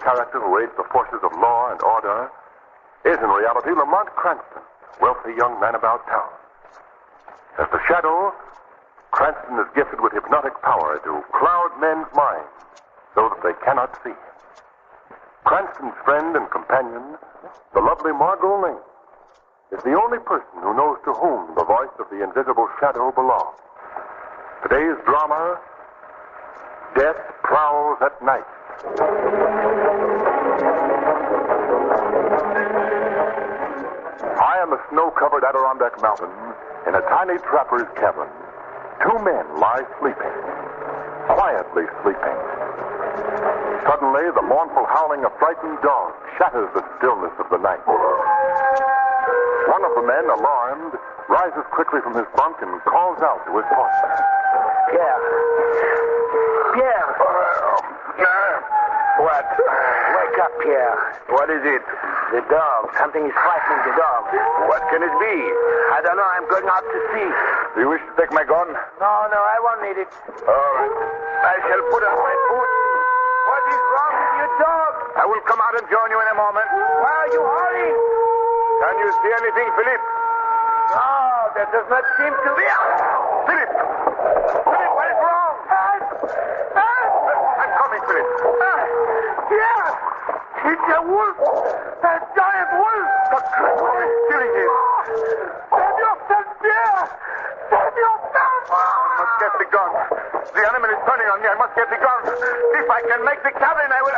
character who aids the forces of law and order is in reality Lamont Cranston, wealthy young man about town. As the Shadow, Cranston is gifted with hypnotic power to cloud men's minds so that they cannot see him. Cranston's friend and companion, the lovely Margot Lane, is the only person who knows to whom the voice of the invisible Shadow belongs. Today's drama, Death Prowls at Night. High on the snow-covered Adirondack Mountain, in a tiny trapper's cabin, two men lie sleeping, quietly sleeping. Suddenly, the mournful howling of frightened dogs shatters the stillness of the night. One of the men, alarmed, rises quickly from his bunk and calls out to his partner. Pierre. Pierre. What? Wake up, Pierre. What is it? The dog. Something is frightening the dog. What can it be? I don't know. I'm going out to see. Do you wish to take my gun? No, I won't need it. All right. I shall put on my boots. What is wrong with your dog? I will come out and join you in a moment. Why are you hurrying? Can you see anything, Philip? No, that does not seem to be. Philip! Philip, what is wrong? I'm coming, Philip. Pierre! It's a wolf! A giant wolf! What is killing him? Save yourself, Pierre! Save yourself! I must get the gun. The animal is turning on me. I must get the gun. If I can make the cabin, I will...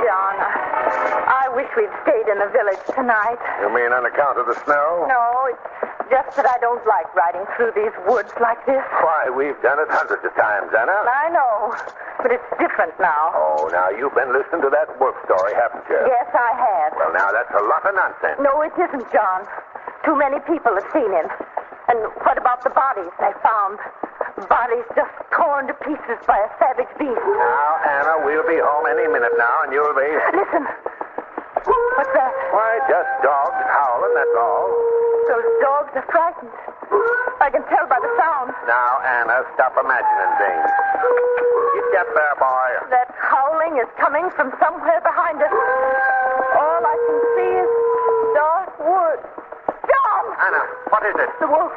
John, I wish we'd stayed in the village tonight. You mean on account of the snow? No, it's just that I don't like riding through these woods like this. Why, we've done it hundreds of times, Anna. I know, but it's different now. Oh, now you've been listening to that wolf story, haven't you? Yes, I have. Well, now that's a lot of nonsense. No, it isn't, John. Too many people have seen him. And what about the bodies they found? Bodies just torn to pieces by a savage beast. Now, Anna, we'll be home any minute now, and you'll be... Listen. What's that? Why, just dogs howling, that's all. Those dogs are frightened. I can tell by the sound. Now, Anna, stop imagining things. You get there, boy. That howling is coming from somewhere behind us. All I can see is dark woods. John! Anna, what is it? The wolf.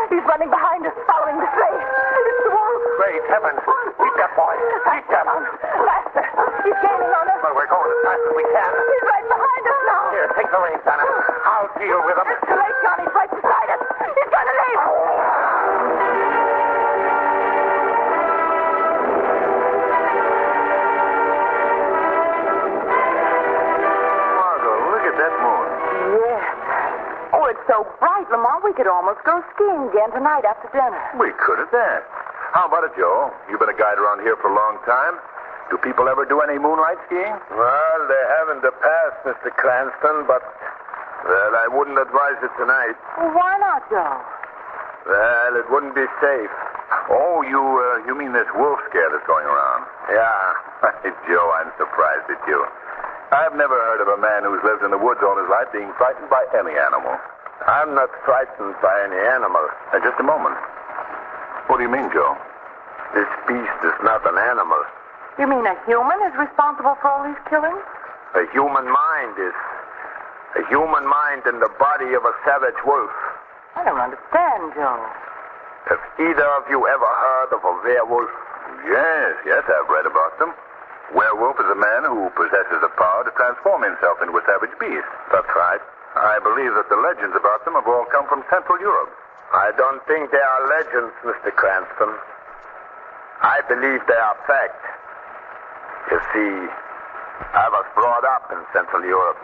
He's running behind us, following the trail. It's the wolf. Great heavens. Keep that boy. Keep that. Faster. He's gaining on us. Well, we're going as fast as we can. He's right behind us now. Here, take the reins, Anna. I'll deal with him. It's too late, John. He's right beside us. He's going to leave. Margot, look at that moon. Yes. Oh, it's so bright, Lamont, we could almost go skiing again tonight after dinner. We could at that. How about it, Joe? You've been a guide around here for a long time. Do people ever do any moonlight skiing? Well, they have in the past, Mr. Cranston, but, well, I wouldn't advise it tonight. Well, why not, Joe? Well, it wouldn't be safe. Oh, you mean this wolf scare that's going around? Yeah. Joe, I'm surprised at you. I've never heard of a man who's lived in the woods all his life being frightened by any animal. I'm not frightened by any animal. Just a moment. What do you mean, Joe? This beast is not an animal. You mean a human is responsible for all these killings? A human mind is. A human mind in the body of a savage wolf. I don't understand, Joe. Have either of you ever heard of a werewolf? Yes, I've read about them. Werewolf is a man who possesses the power to transform himself into a savage beast. That's right. I believe that the legends about them have all come from Central Europe. I don't think they are legends, Mr. Cranston. I believe they are fact. You see, I was brought up in Central Europe.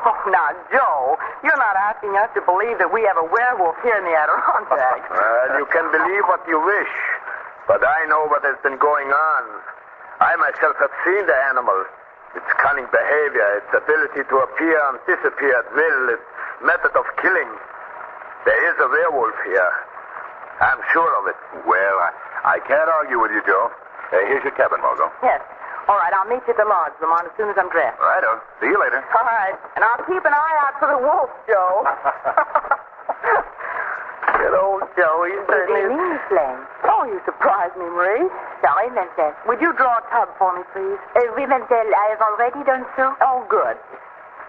Oh, now, Joe, you're not asking us to believe that we have a werewolf here in the Adirondacks. Well, you can believe what you wish, but I know what has been going on. I myself have seen the animal. Its cunning behavior, its ability to appear and disappear at will, its method of killing. There is a werewolf here. I'm sure of it. Well, I can't argue with you, Joe. Here's your cabin, Margot. Yes. All right, I'll meet you at the lodge, Lamont, as soon as I'm dressed. Righto. See you later. All right. And I'll keep an eye out for the wolf, Joe. Hello, Joey. Good evening, Miss Lane. Oh, you surprised me, Marie. Sorry, Mademoiselle. Would you draw a tub for me, please? Oui, Mademoiselle, I have already done so. Oh, good.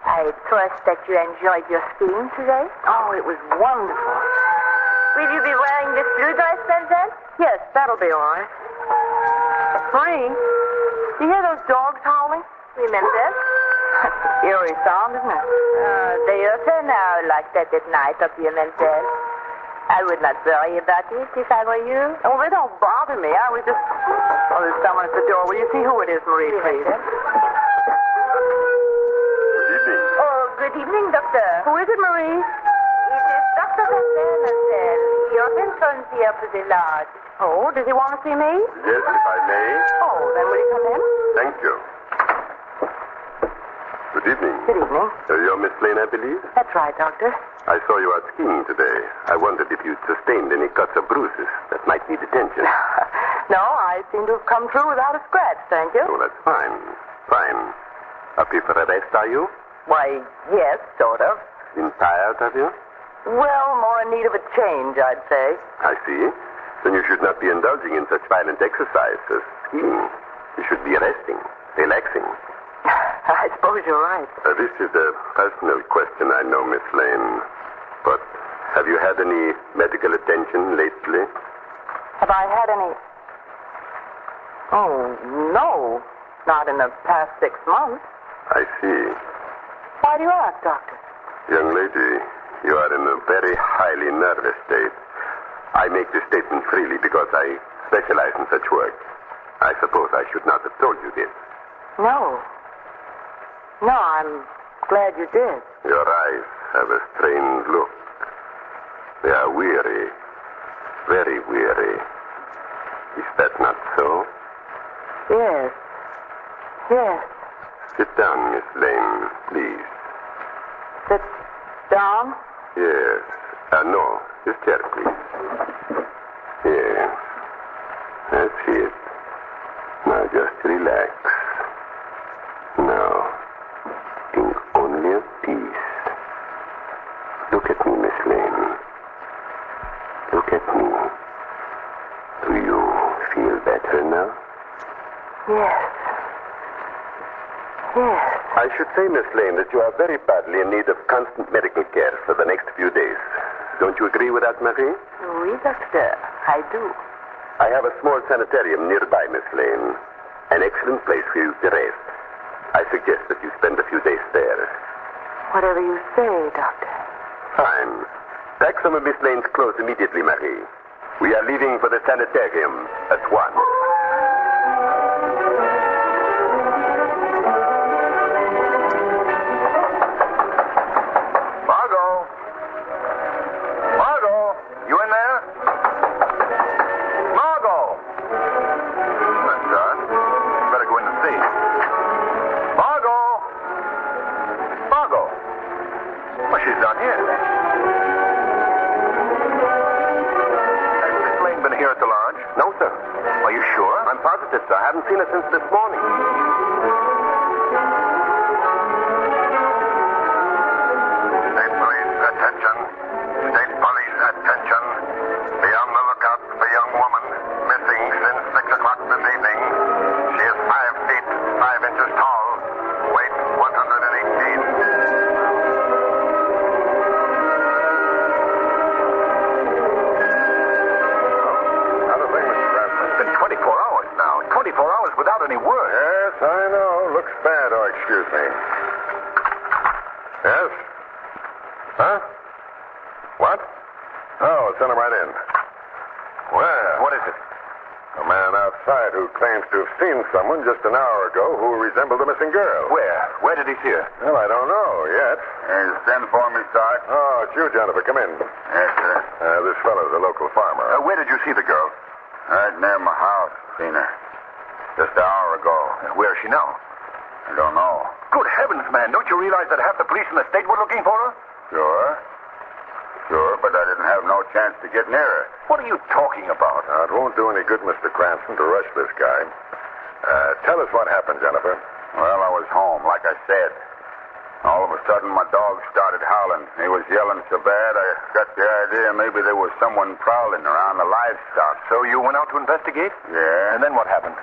I trust that you enjoyed your skiing today. Oh, it was wonderful. Will you be wearing this blue dress, Mademoiselle? Yes, that'll be all right. Marie, do you hear those dogs howling? Oui, Mademoiselle. That's an eerie sound, isn't it? They often are like that at night up here, Mademoiselle. I would not worry about it if I were you. Oh, they don't bother me. I was just... Oh, there's someone at the door. Will you see who it is, Marie, please? Good evening. Oh, good evening, Doctor. Who is it, Marie? It is Dr. Randall, Mademoiselle. He often comes here to the lodge. Oh, does he want to see me? Yes, if I may. Oh, then will he come in? Thank you. Good evening. Good evening. You're Miss Lane, I believe? That's right, Doctor. I saw you out skiing today. I wondered if you'd sustained any cuts or bruises that might need attention. No, I seem to have come through without a scratch, thank you. Oh, that's fine. Fine. Up here for a rest, are you? Why, yes, sort of. Been tired, have you? Well, more in need of a change, I'd say. I see. Then you should not be indulging in such violent exercise as skiing. You should be resting, relaxing. I suppose you're right. This is a personal question, I know, Miss Lane. But have you had any medical attention lately? Have I had any... Oh, no. Not in the past 6 months. I see. Why do you ask, Doctor? Young lady, you are in a very highly nervous state. I make this statement freely because I specialize in such work. I suppose I should not have told you this. No. No, I'm glad you did. Your eyes have a strange look. They are weary. Very weary. Is that not so? Yes. Yes. Sit down, Miss Lane, please. Sit down? Yes. No. This chair, please. Yes. That's it. Now just relax. Now, think only of peace. Look at me, Miss Lane. Look at me. Do you feel better now? Yes. Yes. I should say, Miss Lane, that you are very badly in need of constant medical care for the next few days. Don't you agree with that, Marie? Oui, Doctor. I do. I have a small sanitarium nearby, Miss Lane. An excellent place for you to rest. I suggest that you spend a few days there. Whatever you say, Doctor. Fine. Pack some of Miss Lane's clothes immediately, Marie. We are leaving for the sanitarium at once. Margot, you in there? Margot! That's John. You better go in and see. Margot! Margot! Well, she's not here. Has Miss Lane been here at the lodge? No, sir. Are you sure? I'm positive, sir. I haven't seen her since this morning. State police, attention. State police, attention. Be on the lookout for a young woman missing since 6 o'clock this evening. She is 5 feet, 5 inches tall. Weight 118. It's been 24 hours now. 24 hours without any word. Yes, I know. Looks bad. Oh, excuse me. Yes? Huh? What? Oh, send him right in. Well, What is it? a man outside who claims to have seen someone just an hour ago who resembled the missing girl. Where? Where did he see her? Well, I don't know yet. Send for me, Sarge. Oh, it's you, Jennifer. Come in. Yes, sir. This fellow's a local farmer. Where did you see the girl? Right near my house. Seen her. Just an hour ago. Where is she now? I don't know. Good heavens, man. Don't you realize that half the police in the state were looking for her? Sure, but I didn't have no chance to get near her. What are you talking about? Now, it won't do any good, Mr. Cranston, to rush this guy. Tell us what happened, Jennifer. Well, I was home, like I said. All of a sudden, my dog started howling. He was yelling so bad, I got the idea maybe there was someone prowling around the livestock. So you went out to investigate? Yeah. And then what happened?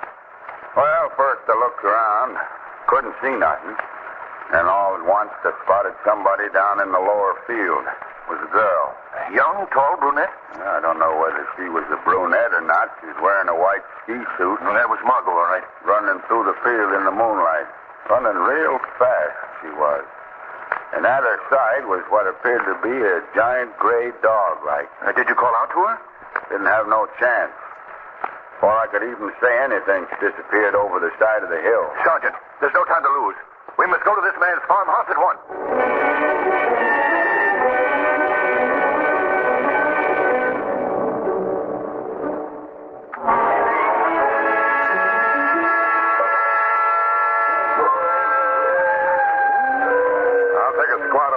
Well, first I looked around. Couldn't see nothing. And all at once I spotted somebody down in the lower field. It was a girl. A young, tall brunette? I don't know whether she was a brunette or not. She was wearing a white ski suit. Well, that was Margot, all right. Running through the field in the moonlight. Running real fast, she was. And at her side was what appeared to be a giant gray dog, like. Did you call out to her? Didn't have no chance. Before I could even say anything, she disappeared over the side of the hill. Sergeant, there's no time to lose. We must go to this man's farmhouse at once.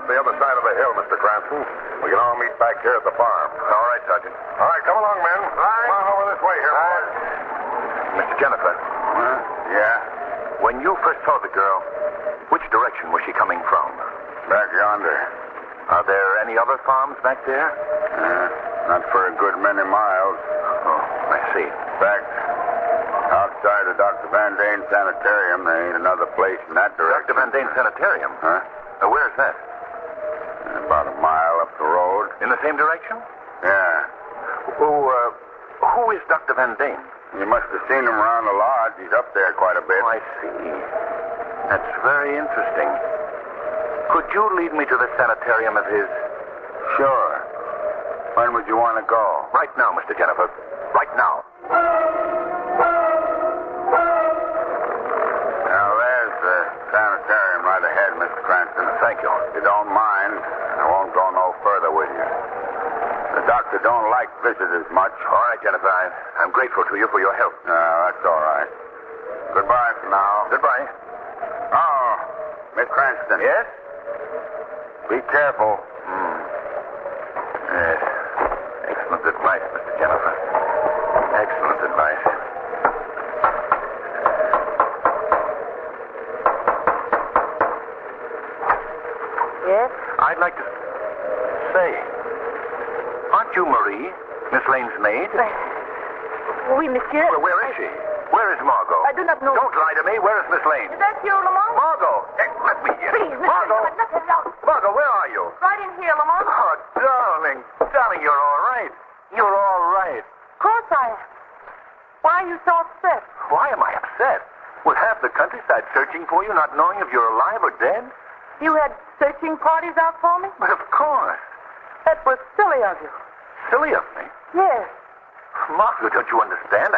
The other side of the hill, Mr. Cranston. We can all meet back here at the farm. All right, Sergeant. All right, come along, men. Come on over this way here, boys. Mr. Jennifer. Yeah? When you first saw the girl, which direction was she coming from? Back yonder. Are there any other farms back there? Not for a good many miles. Oh, I see. Back outside of Dr. Van Dane's sanitarium, there ain't another place in that direction. Dr. Van Dane's sanitarium? Huh? Where's that? About a mile up the road. In the same direction? Yeah. Who is Dr. Van Dane? You must have seen him around the lodge. He's up there quite a bit. Oh, I see. That's very interesting. Could you lead me to the sanitarium of his? Sure. When would you want to go? Right now, Mr. Jennifer. Right now. Now, there's the sanitarium right ahead, Mr. Cranston. Thank you. If you don't mind, I won't go no further with you. The doctor don't like visitors much. All right, Jennifer. I'm grateful to you for your help. That's all right. Goodbye for now. Goodbye. Oh, Miss Cranston. Yes? Be careful. Yes. Excellent advice, Mr. Jennifer. Excellent advice. Yes? I'd like to say, aren't you Marie, Miss Lane's maid? Oui, monsieur. Well, where is she? Where is Margot? I do not know. Don't lie to me. Where is Miss Lane? Is that you, Lamont? Margot! Let me in. Please, Mr. Margot! Let us out. Margot, where are you? Right in here, Lamont. Oh, darling. Darling, you're all right. You're all right. Of course I am. Why are you so upset? Why am I upset? With half the countryside searching for you, not knowing if you're alive or dead? You had searching parties out for me? But of course. That was silly of you. Silly of me. Yes. Margot, don't you understand?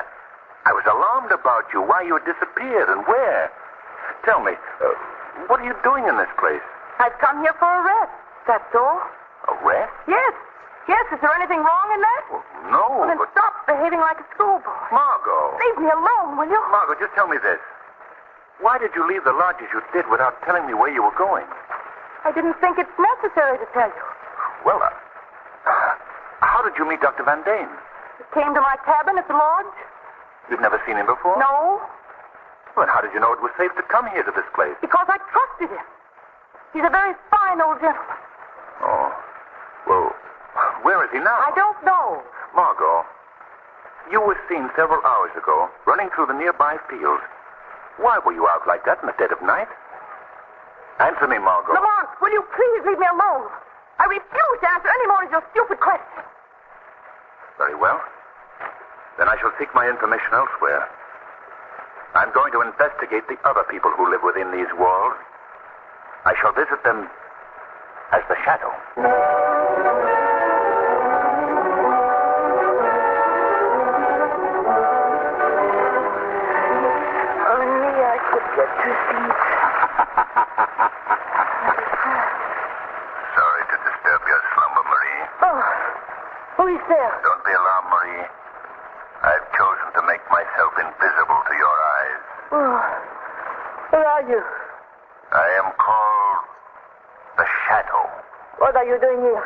I was alarmed about you, why you had disappeared and where. Tell me, what are you doing in this place? I've come here for a rest. That's all. A rest? Yes. Yes, is there anything wrong in that? Well, no, Well, then but... stop behaving like a schoolboy. Margot. Leave me alone, will you? Margot, just tell me this. Why did you leave the lodge as you did without telling me where you were going? I didn't think it's necessary to tell you. Well, how did you meet Dr. Van Dane? He came to my cabin at the lodge. You've never seen him before? No, Well, how did you know it was safe to come here to this place? because I trusted him. He's a very fine old gentleman. Oh. Well, where is he now? I don't know. Margot, you were seen several hours ago running through the nearby field. Why were you out like that in the dead of night? Answer me, Margot. Lamont, will you please leave me alone? I refuse to answer any more of your stupid questions. Very well. Then I shall seek my information elsewhere. I'm going to investigate the other people who live within these walls. I shall visit them as the Shadow. Only I could get to sleep. Sorry to disturb your slumber, Marie. Oh, who is there? Don't be alarmed, Marie. I've chosen to make myself invisible to your eyes. Oh, where are you? I am called the Shadow. What are you doing here?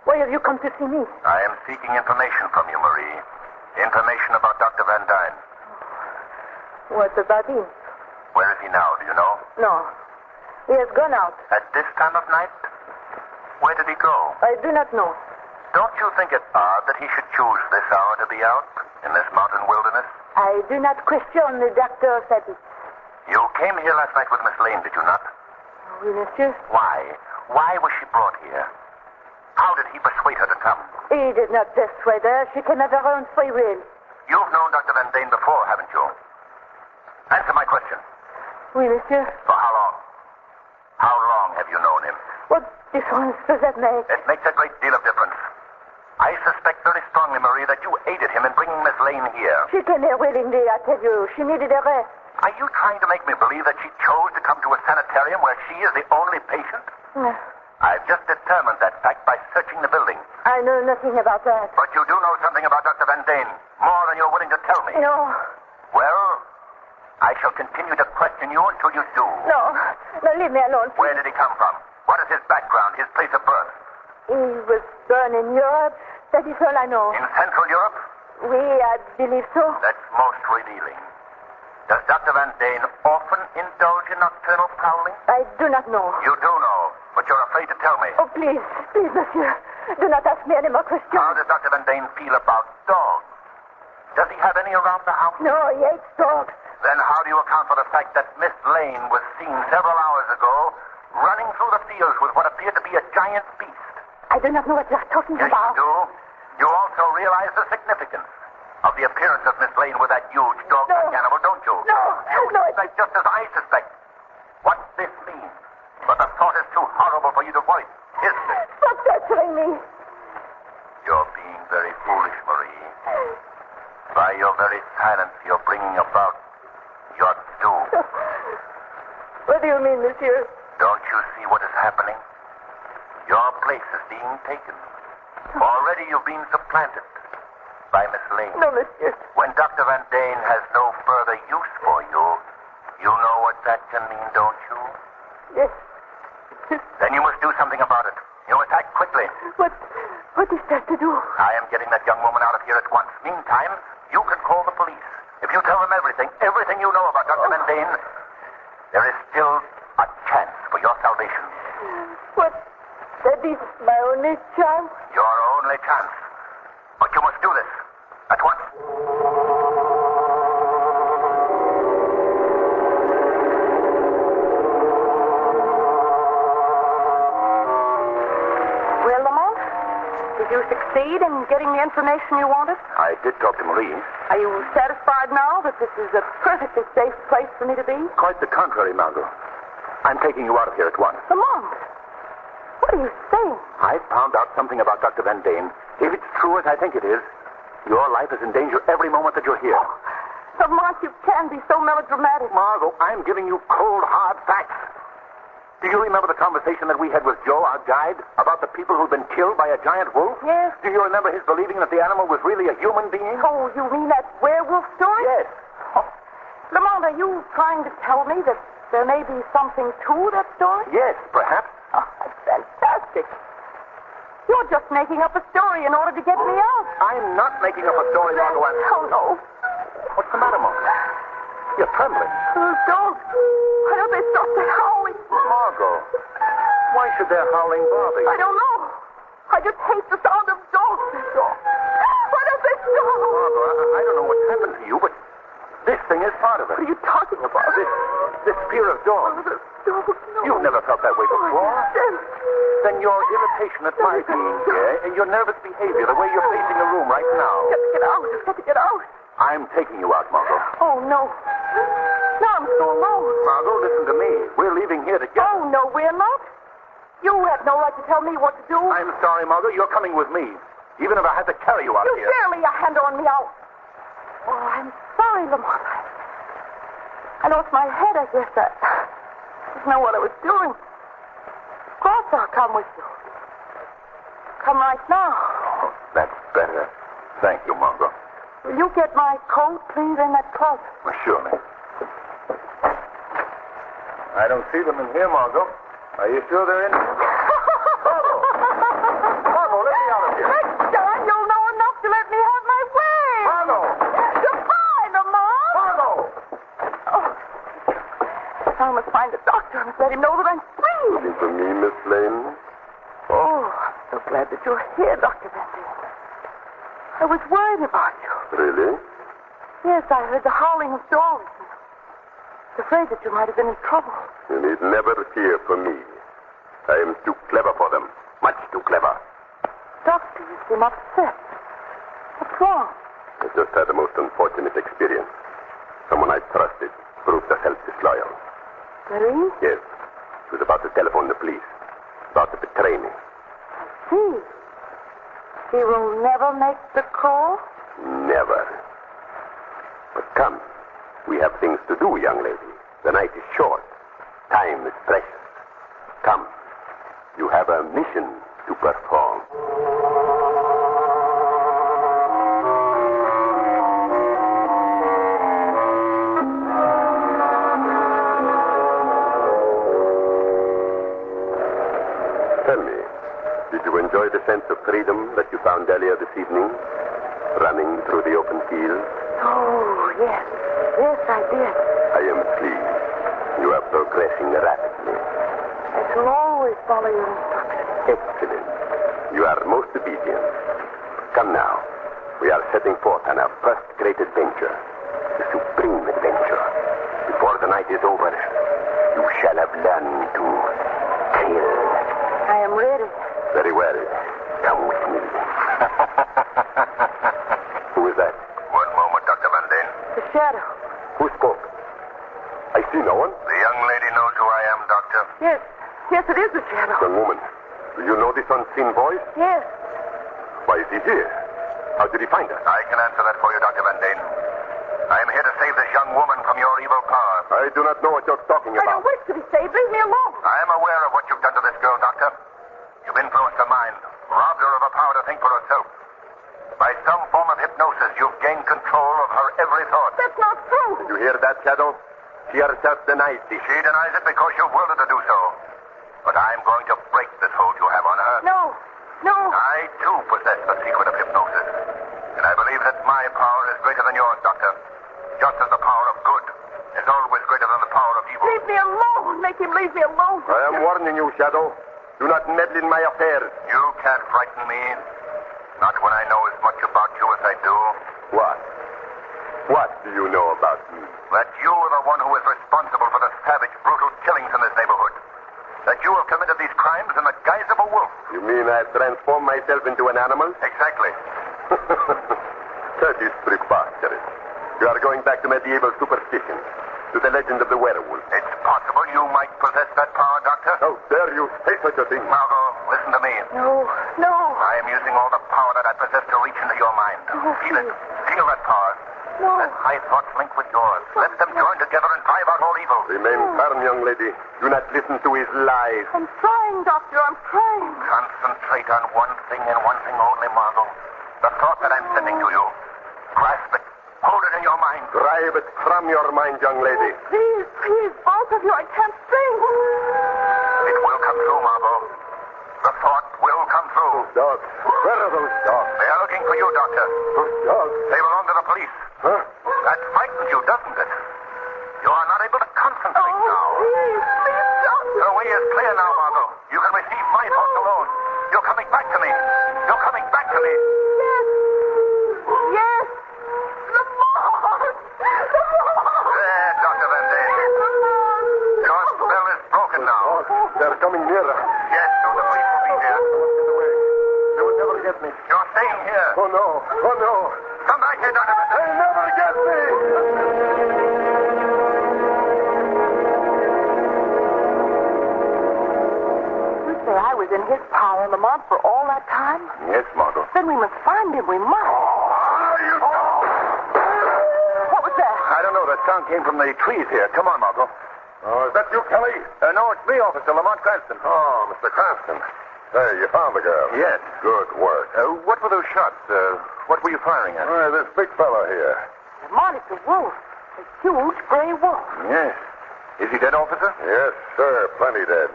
Why have you come to see me? I am seeking information from you, Marie. Information about Dr. Van Dyne. What about him? Where is he now, do you know? No. He has gone out. At this time of night? Where did he go? I do not know. Don't you think it odd that he should choose this hour to be out in this mountain wilderness? I do not question the doctor's habits. You came here last night with Miss Lane, did you not? Oui, monsieur. Why? Why was she brought here? How did he persuade her to come? He did not persuade her. She came of her own free will. You've known Dr. Van Dane before, haven't you? Answer my question. Oui, monsieur. For how long? How long have you known him? What difference does that make? It makes a great deal of difference. I suspect very strongly, Marie, that you aided him in bringing Miss Lane here. She came here willingly, I tell you. She needed a rest. Are you trying to make me believe that she chose to come to a sanitarium where she is the only patient? I've just determined that fact by searching the building. I know nothing about that. But you do know something about Dr. Van Dane. More than you're willing to tell me. No. Well, I shall continue to question you until you do. No, leave me alone. Where did he come from? What is his background, his place of birth? He was born in Europe. That is all I know. In Central Europe? Oui, I believe so. That's most revealing. Does Dr. Van Dane often indulge in nocturnal prowling? I do not know. You do know, but you're afraid to tell me. Oh, please, monsieur. Do not ask me any more questions. How does Dr. Van Dane feel about dogs? Does he have any around the house? No, he hates dogs. Then how do you account for the fact that Miss Lane was seen several hours ago running through the fields with what appeared to be a giant beast? I do not know what you're talking Yes, about. you do. You also realize the significance of the appearance of Miss Lane with that huge dog-like animal, don't you? No. Suspect just as I suspect. What this means. But the thought is too horrible for you to voice, isn't it? Stop torturing me. You're being very foolish, Marie. By your very silence, you're bringing about your doom. What do you mean, monsieur? Don't you see what is happening? Your place is being taken. Already you've been supplanted by Miss Lane. No, monsieur. When Dr. Van Dane has no further use for you, you know what that can mean, don't you? Yes. Then you must do something about it. You must act quickly. What is that to do? I am getting that young woman out of here at once. Meantime, you can call the police. If you tell them everything you know about Dr. Van Dane, there is still a chance for your salvation. What? That is my only chance? Your only chance. But you must do this. At once. Well, Lamont, did you succeed in getting the information you wanted? I did talk to Marie. Are you satisfied now that this is a perfectly safe place for me to be? Quite the contrary, Margot. I'm taking you out of here at once. Lamont, what are you saying? I found out something about Dr. Van Dane. If it's true as I think it is, your life is in danger every moment that you're here. Lamont, you can be so melodramatic. Margot, I'm giving you cold, hard facts. Do you remember the conversation that we had with Joe, our guide, about the people who'd been killed by a giant wolf? Yes. Do you remember his believing that the animal was really a human being? Oh, you mean that werewolf story? Yes. Oh. Lamont, are you trying to tell me that there may be something to that story? Yes, perhaps. Oh, that's fantastic. You're just making up a story in order to get me out. I'm not making up a story, Margot. Oh, no. What's the matter, Margot? You're trembling. Those dogs. Why don't they stop their howling? Margot, why should their howling bother you? I don't know. I just hate the sound of dogs. Why don't they stop? Margot, I don't know what's happened to you, but this thing is part of it. What are you talking about? This fear of dogs. Oh, dogs, no. You've never felt that way before. Yes. Then your irritation at my being here and your nervous behavior, the way you're pacing the room right now. Got to get out. Just got to get out. I'm taking you out, Margot. Oh, no. Now I'm so alone. Margot, listen to me. We're leaving here together. Oh, no, we're not. You have no right to tell me what to do. I'm sorry, Margot. You're coming with me. Even if I had to carry you out You here. dare lay your hand on me out. Oh, I'm sorry, Lamont. I lost my head, I guess. I didn't know what I was doing. Of course I'll come with you. Come right now. Oh, that's better. Thank you, Margot. Will you get my coat, please, in that closet? Well, surely. I don't see them in here, Margot. Are you sure they're in here? Margot! Margot, let me out of here. Next time, you'll know enough to let me have my way. Margot! Goodbye, Lamont. Margot! Oh. Now I must find the doctor and let him know that I'm free. Looking for me, Miss Lane? Oh, I'm so glad that you're here, Dr. Van Deen. I was worried about you. Really? Yes, I heard the howling of dogs. I was afraid that you might have been in trouble. You need never fear for me. I am too clever for them. Much too clever. Doctor, you seem upset. What's wrong? I just had the most unfortunate experience. Someone I trusted proved herself disloyal. Marie? Yes. She was about to telephone the police. About to betray me. I see. She will never make the call? Never. But come. We have things to do, young lady. The night is short. Time is precious. Come. You have a mission to perform. Tell me, did you enjoy the sense of freedom that you found earlier this evening? Running through the open field? Oh, yes. Yes, I did. I am pleased. You are progressing rapidly. I shall always follow your instructions. Excellent. You are most obedient. Come now. We are setting forth on our first great adventure. The supreme adventure. Before the night is over, you shall have learned to kill. I am ready. Very well. Come with me. Who is that? One moment, Dr. Van Deen. The shadow. Who spoke? I see no one. The young lady knows who I am, Doctor. Yes. Yes, it is the shadow. Young woman, do you know this unseen voice? Yes. Why is he here? How did he find us? I can answer that for you, Dr. Van Deen. I am here to save this young woman from your evil power. I do not know what you're talking I about. don't wish to be saved. Leave me alone. I am aware of what you've done to this girl, Doctor. You've influenced her mind, robbed her of a power to think for herself. By some form of hypnosis, you've gained control of her every thought. That's not true. Did you hear that, Shadow? She herself denies this. She denies it because you've willed her to do so. But I'm going to break this hold you have on her. No. No. I, too, possess the secret of hypnosis. And I believe that my power is greater than yours, Doctor. Just as the power of good is always greater than the power of evil. Leave me alone. Make him leave me alone. I am warning you, Shadow. Do not meddle in my affairs. You can't frighten me. Not when I know as much about you as I do. What? What do you know about me? That you are the one who is responsible for the savage, brutal killings in this neighborhood. That you have committed these crimes in the guise of a wolf. You mean I've transformed myself into an animal? Exactly. That is preposterous. You are going back to medieval superstition, to the legend of the werewolf. It's possible you might possess that power, Doctor. How dare you say such a thing? Margot, listen to me. No. No. I am using all the power that I possess to reach into your mind. Oh, Feel it. please. Feel that power. No. Let my thoughts link with yours. Let them join together and drive out all evil. Remain firm, young lady. Do not listen to his lies. I'm trying, Doctor. I'm trying. Concentrate on one thing and one thing only, Margot. The thought that I'm sending to you. Grasp it. Hold it in your mind. Drive it from your mind, young lady. Oh, please, please, both of you. I can't think. It will come true, Margot. The thought will come true. Dogs. Where are those dogs? They are looking for you, Doctor. Those dogs? They belong to the police. Huh? That frightens you, doesn't it? You are not able to concentrate Oh, now. please, please, Doctor. The way is clear now, Margot. You can receive my thoughts alone. You're coming back to me. You're coming back to me. Yes. Yes. Lamont. There, Dr. Van Deen. Your spell is broken now. They're coming nearer. Yes, so the police will be here. Get away. They will never get me. You're staying here. Oh, no. Oh, no. Come back here, Dr. Van Deen. They'll never get me. You say I was in his power, Lamont, for all that time? Yes, Margot. Then we must find him. We must. What was that? I don't know. That sound came from the trees here. Come on, Margot. Oh, is that you, Kelly? No, it's me, Officer Lamont Cranston. Oh, Mr. Cranston. Hey, you found the girl. Yes. Good work. What were those shots? What were you firing at? This big fellow here. Lamont, it's a wolf. A huge gray wolf. Yes. Is he dead, officer? Yes, sir. Plenty dead.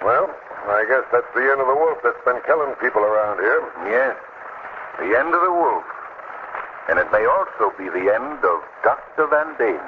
Well, I guess that's the end of the wolf that's been killing people around here. Yes. The end of the wolf. And it may also be the end of Dr. Van Deen.